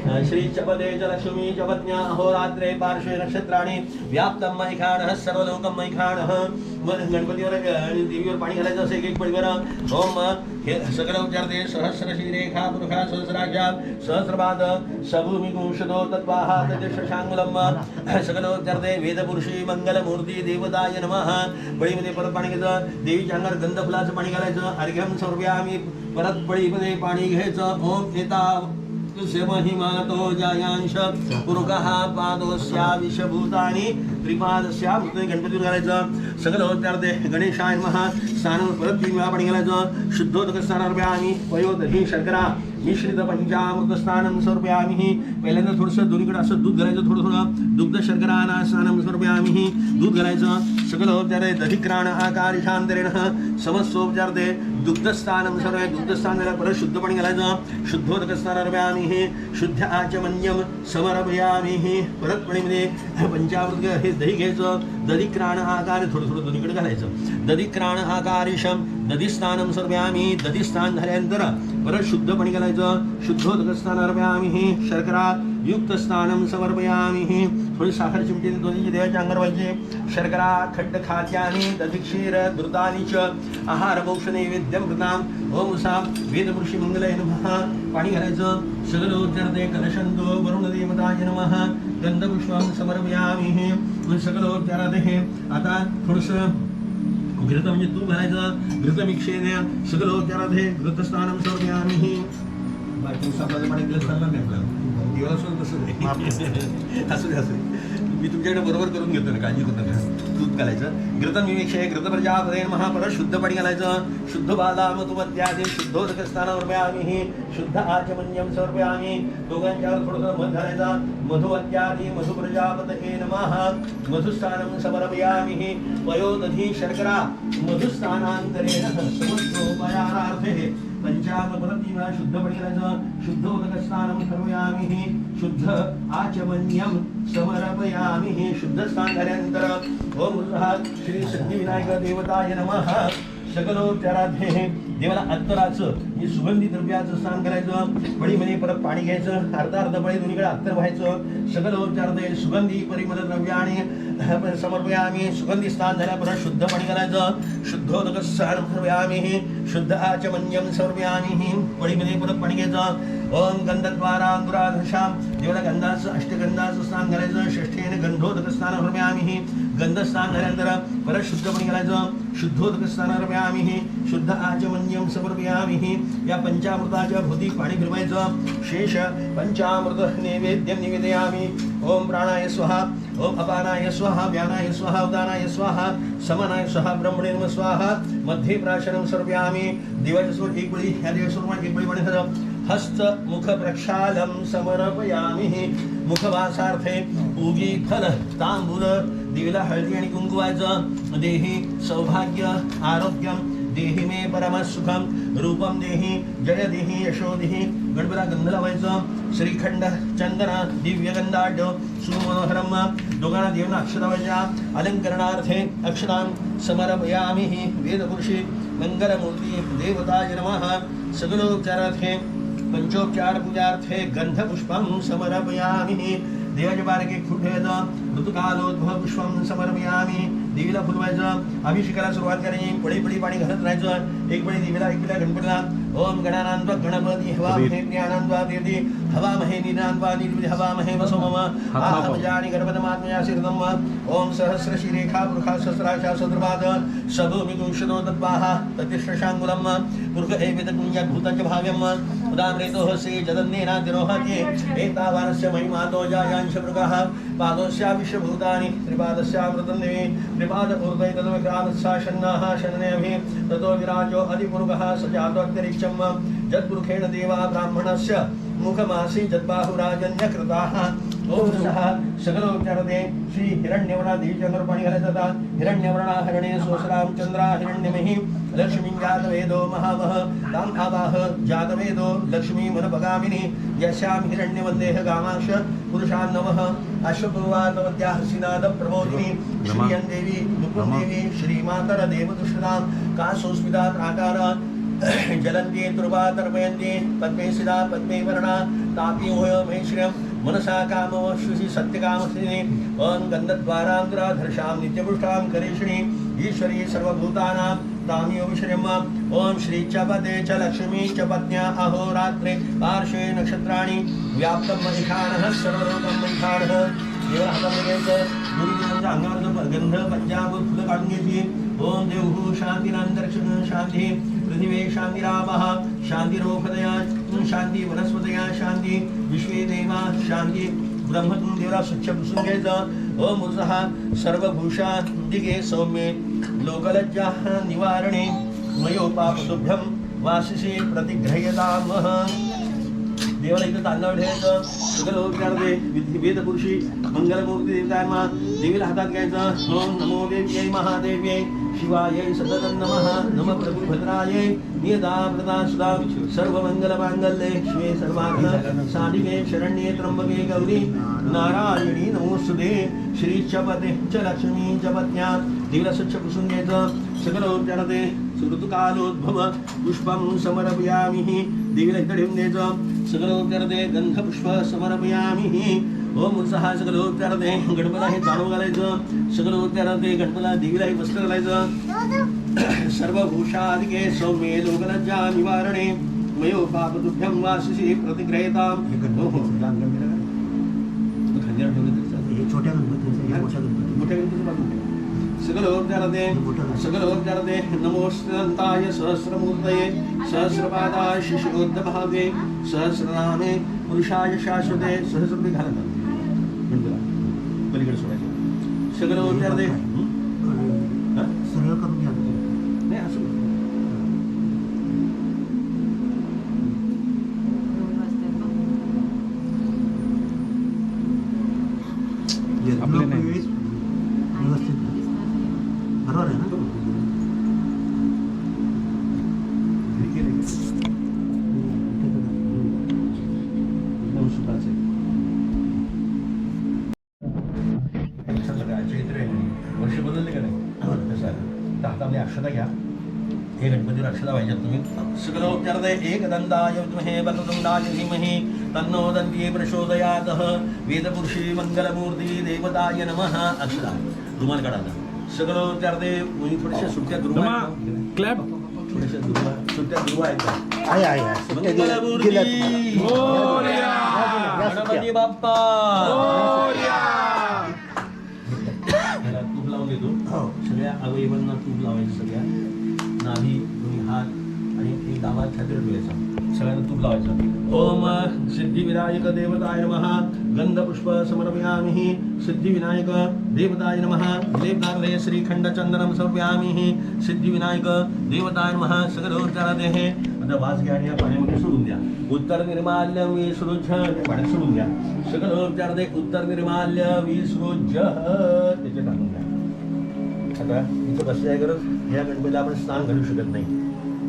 श्री चपदे च लक्ष्मी चपत्न्या अहोरात्रे पार्श्वे नक्षत्राणि व्याप्तं मैखाणः सर्वलोकं मैखाणः गणपतीवर आणि देवीवर पाणी घालायचं असेल एक पळीवर ओम सकल उच्चारते सहस्रशीरेखा पुरुषा सहस्राक्षा सहस्रपाद सभूमिगुंशतो तत्वाहा तद्शशांगुलम सकल उच्चारते वेदपुरुषी मंगलमूर्ती देवताय नमः बळीमध्ये परत पाणी घ्यायचं देवीच्या अंगावर गंध फुलाचं पाणी घालायचं अर्घ्यम समर्पयामि परत बळीमध्ये पाणी घ्यायचं ओम एता महिमातो जायांश पुरुषः पादोस्या विषभूतानि त्रिपादस्या गणपती घालायचं सकल होत्यार्थे गणेशाय नमः स्नान परत 3 वेळा पाणी घालायचं शुद्धोदक स्नानार्पयामि पयोदही शर्करा मिश्रित पंचामृत स्नानं समर्पयामि पहिल्यांदा थोडंसं दोन्हीकडे असं दूध घालायचं थोडं दुग्ध शर्कराना स्नानं समर्पयामि दूध घालायचं सकल होत्यार्थे दधिक्राण आकार शांतरेण समस्तोपचारते दुग्धस्थानं सर्व दुग्धस्थान झालं परत शुद्ध पाणी घालायचं शुद्धोदक स्नानार्पयामि शुद्ध आचमन्यम समर्पयामि परत पाणीमध्ये पंचामृत हे दही घ्यायचं दधिक्राण आकार थोडं दोन्हीकडे घालायचं दधिक्राण आकारिशम दधिस्नानं समर्पयामि दधिस्नान झाल्यानंतर परत शुद्ध पाणी घालायचं शुद्धोदक स्नानार्पयामि शर्करा युक्त स्नानं समर्पयामि थोडी साखर चिमटी दोन्ही देवाच्या अंगावर व्हायचे शर्करा खट्ट खाद्यानि दधिक्षीर द्रुतानि च आहार मोक्ष नैवेद्यम कृताम ओम सा वेदपुरुषी मंगलाय नमः पाणी घालायचं सगळ उच्चारते कलशंतो वरुण देवताय नमः गंधपुष्पं समर्पयामि सगळ उच्चारते आता थोडंसं घृत म्हणजे तूप घालायचं घृतमिक्षेने सगळ उच्चारते घृतस्नानं समर्पयामि बाकी सापाचं पाणी दिलं चालणार नाही आपल्याला दिवस असू दे मी तुमच्याकडे बरोबर करून घेतो ना काळजी करू नका दूध घालायचं घृतमिक्षे घृतप्रजापदे नमः परत शुद्ध पाणी घालायचं शुद्ध बाला मधुमत्यादि शुद्धोदक स्नानार्पयामि शुद्ध आचमन्यम समर्पयामि दोघांच्यावर थोडंसं मध घालायचा मधुवत्यादि मधुप्रजापतये नमः मधुस्नानं समर्पयामि पयोदधी शर्करा मधुस्नानांतरेण समस्तोपचारार्थे पंचामृत शुद्ध पाणी घालायचं शुद्धोदक स्नानं समर्पयामि शुद्ध आचमन्यम समर्पयामि शुद्ध स्नान झाल्यानंतर ओम श्री सिद्धिविनायक देवताय नमः सकलोपचाराध्ये देवाला अत्तराचं हे सुगंधी द्रव्याचं स्नान करायचं बळीमध्ये परत पाणी घ्यायचं अर्धा बळी दोन्हीकडे अत्तर व्हायचं सकलोपचाराध्ये सुगंधी परिमल द्रव्याने समर्पयामि सुगंधी स्नान झाल्या परत शुद्ध पाणी घालायचं शुद्धोदक स्नानं समर्पयामि शुद्ध आचमन्यम समर्पयामि बळीमध्ये परत पाणी घ्यायचं ओम गंधद्वारा दुराधर्षाम देवाला गंधाचं अष्टगंधाचं स्नान घालायचं षष्ठेने गंधोदक स्नान समर्पयामि गंध स्नान झाल्यानंतर परत शुद्ध पाणी घालायचं शुद्धोदक स्नान समर्पयामि शुद्ध आचमन्यम समर्पयामि या पंचामृताच्या भोवती पाणी फिरवायचं शेष पंचामृत नैवेद्यम निवेदयामि ओम प्राणाय स्वाहा ओम अपानाय स्वाहा व्यानाय स्वाहा उदानाय स्वाहा समनाय स्वाहा ब्रह्मणे नमः स्वाहा मध्ये प्राशनं समर्पयामि दिवसभर एक बळी या दिवसभर एक बळी पाणी घालायचं हस्त मुख प्रक्षालं समर्पयामि मुखवासार्थे पूगी फल तांबूल देवीला हळदी आणि कुंकू व्हायचं देही सौभाग्य आरोग्यम देहि मे परमसुखम रूपम देहि जय देहि यशो देहि गणपतीला गंध लावायचं श्रीखंड चंदन दिव्य गंधाढ्य सुमनोहरम दोघांना देवांना अक्षता व्हायच्या अलंकरणार्थे अक्षतां समर्पयामि वेदपुरुषी मंगलमूर्ती देवताय नमः सगलोपचारार्थे पंचोपचार पूजार्थे गंधपुष्पं समर्पयामि देवाच्या बारेक एक फूट ठेवायचं ऋतुकालोद्भव पुष्पं समर्पयामि देवीला फुलवायचं अभिषेकाला सुरुवात करायची पळी पाणी घालत राहायचं एक पळी देवीला एक पळी गणपतीला ओम गणानान्त्वा गणपती हवामहे ज्ञानान्त्वा देवी हवामहे निनान्त्वा निर्विधि हवामहे वसो मम आत्मजानि गणपतमात्मया सिरदम ओम सहस्रशिरेखा पुरुषा सहस्राक्षा सद्रपाद सभूमिगुंशतो तद्वाः ततिश्रशांगुलम पुरुष एवेदकुंजा भूतञ्च भाव्यम उदामृतो हसे जदन्नेनातिरोहते एतावानस्य महिमातो जायांश मृगः पादोस्या विश्वभूतानि त्रिपादस्यामृतं देवी त्रिपाद ऊर्ध्वे तद्विक्रामत्सा शन्नाः शननेऽभि ततो विराजो अधिपुरुषः स जातोऽन्तरिक्षं जद्पुरुषेण देवा ब्राह्मणस्य मुखमासी जद्बाहुराजन्यकृताः ओम सह सकलोपचारते श्री हिरण्यवर्णा देवीच्या अंगावर पाणी घालायचं आता हिरण्यवर्णा हरणे सोसराम चंद्रा हिरण्यमही लक्ष्मी जातवेदो महामह ताम आवाह जातवेदो लक्ष्मी मनपगामिनी यस्याम हिरण्यवन्देह गामाक्ष पुरुषान् नमः अश्वपूर्वातवत्या हसिनाद प्रबोधिनी श्रीयं देवी मुकुन्देवी श्रीमातर देवदुष्टां कासोस्मिता प्राकार जलन्ते तुर्वा तर्पयन्ते पद्मे सिदा पद्मे वर्णा तापी होय महेश्वरम मनसा कामवश्रुषि सत्यकामश्रिणी ओम गंधद्वारांतराधर्षां नित्यपुष्टां करेशिणी ईश्वरी सर्वभूतानां तामियो विश्रम ओम श्री च पदे च लक्ष्मी च पत्न्या अहोरात्रे पार्श्वे नक्षत्राणि व्याप्तं महिषाणः सर्वलोकं महिषाणः देवाला हातामध्ये घ्यायचं गुरुजींच्या अंगावरचं गंध पंजाब फुलं काढून घ्यायची ओम देवहू शांतीनांतरक्षण शांती पृथिवे शांतिरापः शांतिरोपदया शांती वनस्पतया शांती विश्वे देवा शांती ब्रह्मतून देवला स्वच्छ पुसून घ्यायचं ओम उत्साह सर्वभूषा दिगे सौम्ये लोकलज्जा निवारणे मयोपापतुभ्यं वासिषे प्रतिग्रह्यतामः देवाला इथं तांदळ ठेवायचं सगळं वेदपुरुषी मंगलमूर्ती देवतांना देवीला हातात घ्यायचं ओम नमो देव्यै महादेव्यै शिवायै सततं नमः नम प्रभुभद्रायै नियता प्रदा सुदा सर्वमंगलमांगल्ये शिवे सर्वार्थ साधिके शरण्ये त्र्यंबके गौरी नारायणी नमोस्तुते श्री च पदे च लक्ष्मी च पत्न्या देवीला स्वच्छ पुसून घ्यायचं सकलोपचारते ऋतुकालोद्भव पुष्पं समर्पयामि देवीला इथं ठेवून द्यायचं सकलोपचारते गंधपुष्प समर्पयामि ओम उत्साह सकलोपचारते गणपतीला हे जाणू घालायचं सकलोपचारते गणपतीला देवीला हे वस्त्र घालायचं सर्वभूषादिके सौम्ये लोकलज्जा निवारणे मयोपापतुभ्यं वासिषे प्रतिग्रह्यतां छोट्या सकलोपचारते नमोस्तंताय सहस्रमूर्तये सहस्रपादाय शिशोद्धभागे सहस्रनामे पुरुषाय शाश्वते सहस्रपदी घालतात गणपतीला पलीकडे सोडायचं सकलोपचारते सरळ करून घ्या नाही असं आपले नाही व्यवस्थित बरोबर आहे ना वर्ष बदलले का नाही कसं हातामध्ये अक्षता घ्या हे गणपतीला अक्षता पाहिजेत तुम्ही सकलोपचारते एकदंताय विद्महे वक्रतुंडाय धीमहि तन्नो दन्ती प्रचोदयातः वेदपुरुषी मंगलमूर्ती देवताय नमः अक्षता रुमाल काढा सकलोपचारते थोड्याशा सुट्ट्या दुर्वा क्लॅप थोड्याशा दुर्वा सुट्ट्या दुर्वा आहेत आहे मंगलमूर्ती गणपती बाप्पा तूप लावून देतो सगळ्या अवयवांना तूप लावायचं सगळ्या नाभी दोन्ही हात आणि एक दाबात छातीवर ठेवायचा सगळ्यांना तूप लावायचं ओम सिद्धिविनायक देवताय नमः गंधपुष्प समर्पयामि सिद्धिविनायक देवताय नमः देवतार्थे श्रीखंड चंदनम समर्पयामि सिद्धिविनायक देवताय नमः सकलोपचारते हे आता वास घ्या आणि या पाण्यामध्ये सोडून द्या उत्तर निर्माल्य विसृज पाण्यात सोडून द्या सकलोपचारते उत्तर निर्माल्य विसृज त्याचे टाकून द्या आता इथं बसल्या गरज ह्या गणपतीला आपण स्नान घालू शकत नाही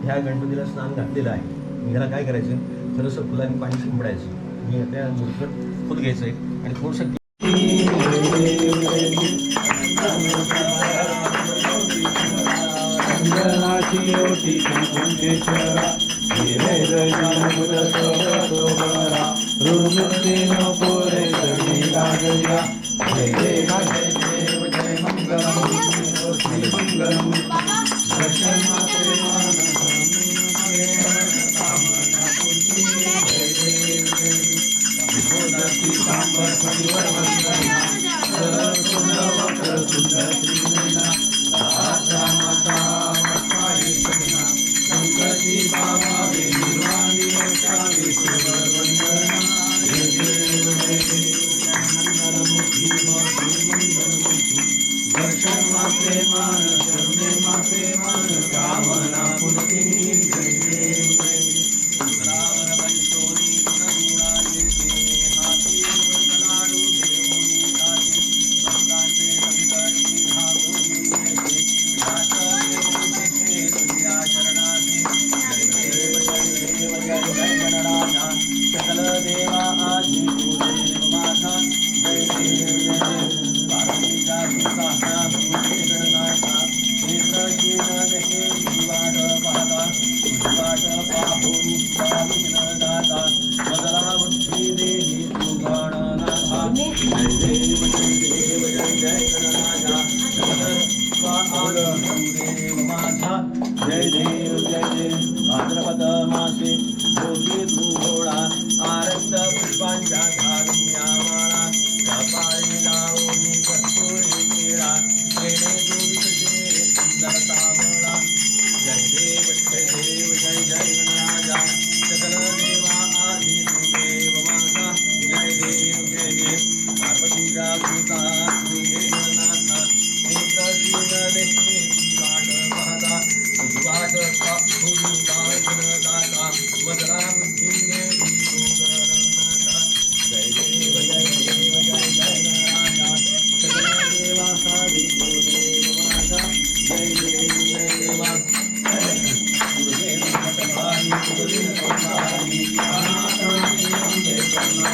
ह्या गणपतीला स्नान घातलेलं आहे ह्याला काय करायचं थोडंसं फुलांनी पाणी शिंपडायचं मी त्या मूर्तीवर फुल घ्यायचं आहे आणि थोडंसं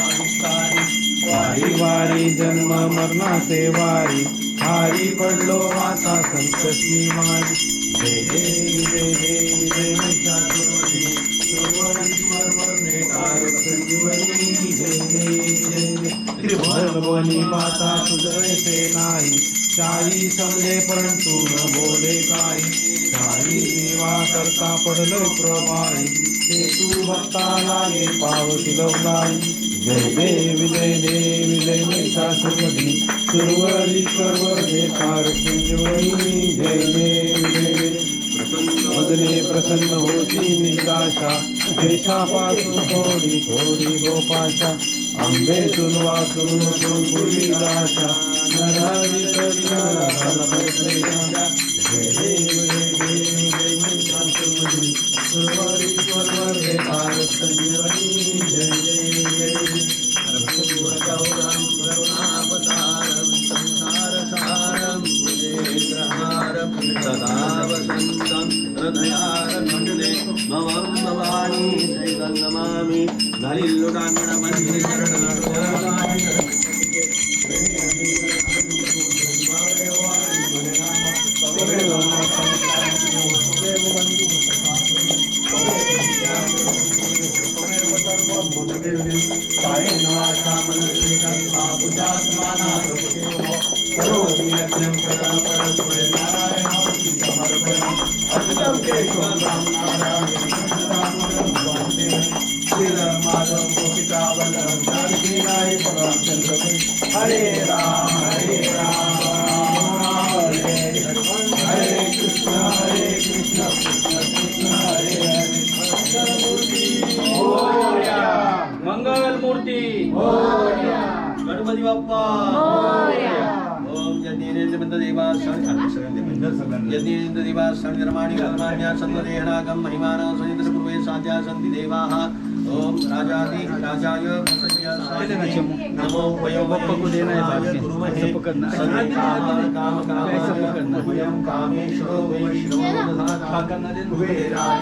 वारी वारी जन्म मरणाचे वारी हारी पडलो माता संकटी मारी जय जय जय जय महिषासुरमर्दिनी सुरवरीश्वर मरणे तारक संजीवनी जय जय जय त्रिभुवनी माता सुधरते नाही चारी समले परंतु न बोले काही चारी सेवा करता पडलोय प्रभाई ते तू भक्ताला ये पावती लवलाई जय देव जय देव जय महिषासुरमर्दिनी सुरवरीश्वर मरणे तारक संजीवनी जय देव जय देव मदने प्रसन्न होती निराशा देशापासून थोडी थोडी गोपाशा आंबेतून वाचून पूर्वी आशा नरावी करी नरा जय देव जय देव जय महिषासुरमर्दिनी सुरवरीश्वर मरणे तारक संजीवनी जय देव जय देव गौरं करुणावतारं संसारसारं भुजेन्द्रहारं सदा वसन्तं हृदयारखण्डे भवं भवानी जयं नमामि नलिल्लुडाङ्गणमन्दिरे शरणं हरे राम हरे राम हरे कृष्ण कृष्ण कृष्ण हरे हरे मंगल मूर्ती गणपती बाप्पा ओम यज्ञेन्द्र देवा यज्ञेन्द्र देवा सर्वधर्माणि कर्माण्या सर्वदेहनागम महिमाना सनिधर पूर्वे साध्या सन्ति देवाः ओम राजाधि राजाय नमो वयोवपकुदेनाय गुरुमहे काम काम कामेश्वरो वैष्णवो दधातः कुबेराय